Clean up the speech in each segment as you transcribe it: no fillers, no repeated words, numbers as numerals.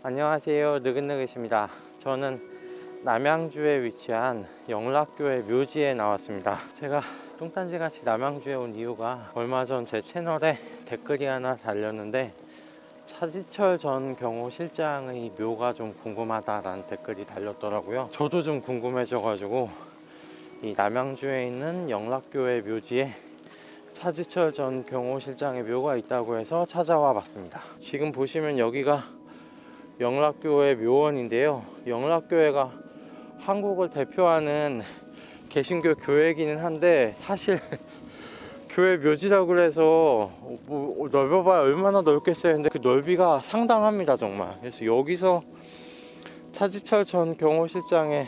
안녕하세요, 느긋느긋입니다. 저는 남양주에 위치한 영락교회 묘지에 나왔습니다. 제가 뚱딴지같이 남양주에 온 이유가 얼마 전 제 채널에 댓글이 하나 달렸는데 차지철 전 경호실장의 묘가 좀 궁금하다라는 댓글이 달렸더라고요. 저도 좀 궁금해져 가지고 이 남양주에 있는 영락교회 묘지에 차지철 전 경호실장의 묘가 있다고 해서 찾아와 봤습니다. 지금 보시면 여기가 영락교회 묘원인데요. 영락교회가 한국을 대표하는 개신교 교회이기는 한데 사실 교회 묘지라고 그래서 뭐 넓어봐야 얼마나 넓겠어요. 근데 그 넓이가 상당합니다, 정말. 그래서 여기서 차지철 전 경호실장의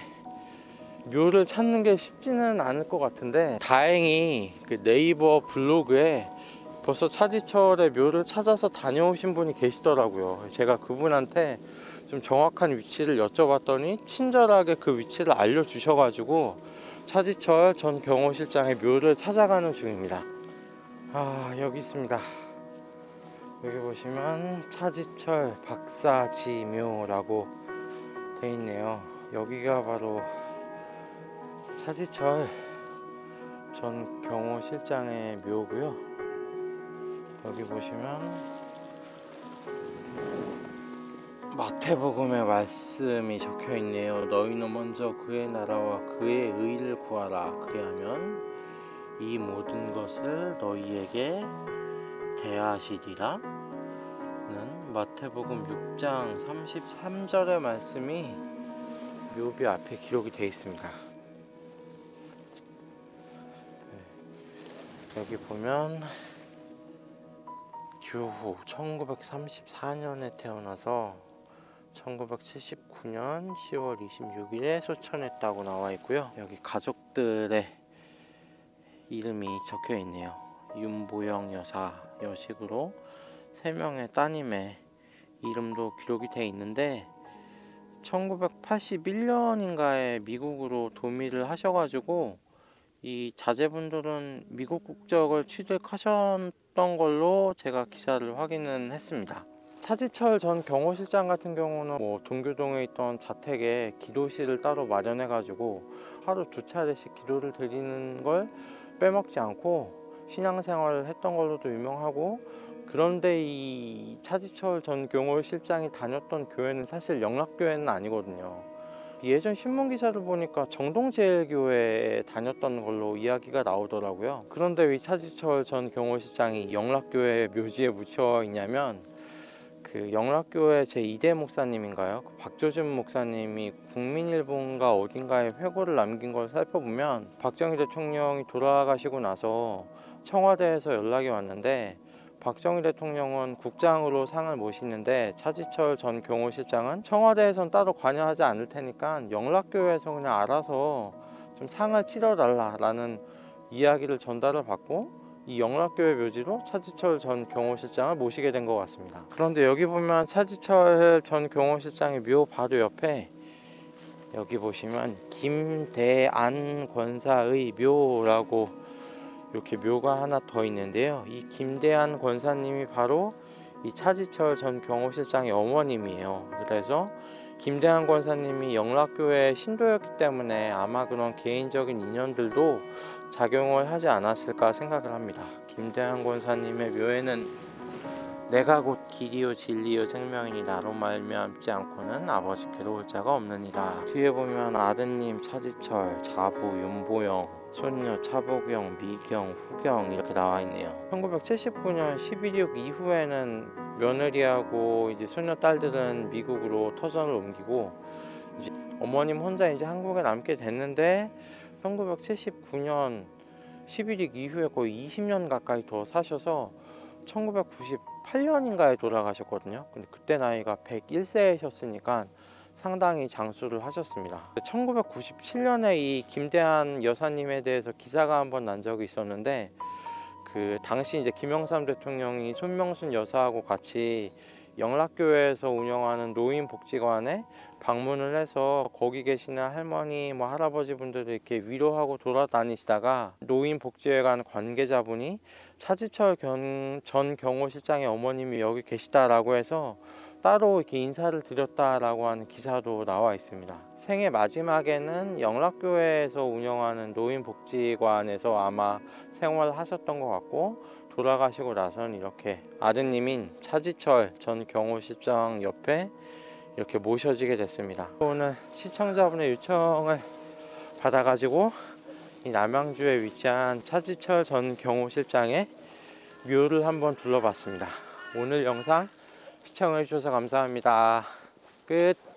묘를 찾는 게 쉽지는 않을 것 같은데, 다행히 그 네이버 블로그에 벌써 차지철의 묘를 찾아서 다녀오신 분이 계시더라고요. 제가 그분한테 좀 정확한 위치를 여쭤봤더니 친절하게 그 위치를 알려주셔가지고 차지철 전 경호실장의 묘를 찾아가는 중입니다. 여기 있습니다. 여기 보시면 차지철 박사지묘라고 돼 있네요. 여기가 바로 차지철 전 경호실장의 묘고요. 여기 보시면 마태복음의 말씀이 적혀 있네요. 너희는 먼저 그의 나라와 그의 의를 구하라. 그리하면 이 모든 것을 너희에게 대하시리라 는 마태복음 6장 33절의 말씀이 묘비 앞에 기록이 되어 있습니다. 여기 보면 규후 1934년에 태어나서 1979년 10월 26일에 소천했다고 나와 있고요. 여기 가족들의 이름이 적혀 있네요. 윤보영 여사 여식으로 3명의 따님의 이름도 기록이 되어 있는데 1981년인가에 미국으로 도미를 하셔가지고 이 자제분들은 미국 국적을 취득하셨던 걸로 제가 기사를 확인은 했습니다. 차지철 전 경호실장 같은 경우는 동교동에 있던 자택에 기도실을 따로 마련해 가지고 하루 2차례씩 기도를 드리는 걸 빼먹지 않고 신앙생활을 했던 걸로도 유명하고, 그런데 이 차지철 전 경호실장이 다녔던 교회는 사실 영락교회는 아니거든요. 예전 신문 기사를 보니까 정동제일교회에 다녔던 걸로 이야기가 나오더라고요. 그런데 왜 차지철 전 경호실장이 영락교회 묘지에 묻혀 있냐면, 그 영락교회 제2대 목사님인가요? 그 박조준 목사님이 국민일보인가 어딘가에 회고를 남긴 걸 살펴보면 박정희 대통령이 돌아가시고 나서 청와대에서 연락이 왔는데, 박정희 대통령은 국장으로 상을 모시는데 차지철 전 경호실장은 청와대에선 따로 관여하지 않을 테니까 영락교회에서 그냥 알아서 좀 상을 치러달라라는 이야기를 전달을 받고 이 영락교회 묘지로 차지철 전 경호실장을 모시게 된 것 같습니다. 그런데 여기 보면 차지철 전 경호실장의 묘 바로 옆에 여기 보시면 김대안 권사의 묘라고 이렇게 묘가 하나 더 있는데요. 이 김대안 권사님이 바로 이 차지철 전 경호실장의 어머님이에요. 그래서 김대한 권사님이 영락교회 신도였기 때문에 아마 그런 개인적인 인연들도 작용을 하지 않았을까 생각을 합니다. 김대한 권사님의 묘에는 내가 곧 길이요 진리요 생명이니 나로 말미암지 않고는 아버지 괴로울 자가 없느니라. 뒤에 보면 아드님 차지철, 자부 윤보영, 손녀 차보경, 미경, 후경 이렇게 나와 있네요. 1979년 11.6 이후에는 며느리하고 이제 손녀 딸들은 미국으로 터전을 옮기고 이제 어머님 혼자 이제 한국에 남게 됐는데 1979년 11.6 이후에 거의 20년 가까이 더 사셔서 1998년인가에 돌아가셨거든요. 근데 그때 나이가 101세셨으니까 상당히 장수를 하셨습니다. 1997년에 이 김대한 여사님에 대해서 기사가 한번 난 적이 있었는데, 그 당시 이제 김영삼 대통령이 손명순 여사하고 같이 영락교회에서 운영하는 노인복지관에 방문을 해서 거기 계시는 할머니 할아버지 분들을 이렇게 위로하고 돌아다니시다가 노인복지회관 관계자분이 차지철 전 경호실장의 어머님이 여기 계시다라고 해서 따로 이렇게 인사를 드렸다라고 하는 기사도 나와 있습니다. 생애 마지막에는 영락교회에서 운영하는 노인복지관에서 아마 생활하셨던 것 같고, 돌아가시고 나서는 이렇게 아드님인 차지철 전 경호실장 옆에 이렇게 모셔지게 됐습니다. 오늘 시청자분의 요청을 받아가지고 이 남양주에 위치한 차지철 전 경호실장의 묘를 한번 둘러봤습니다. 오늘 영상 시청해주셔서 감사합니다. 끝.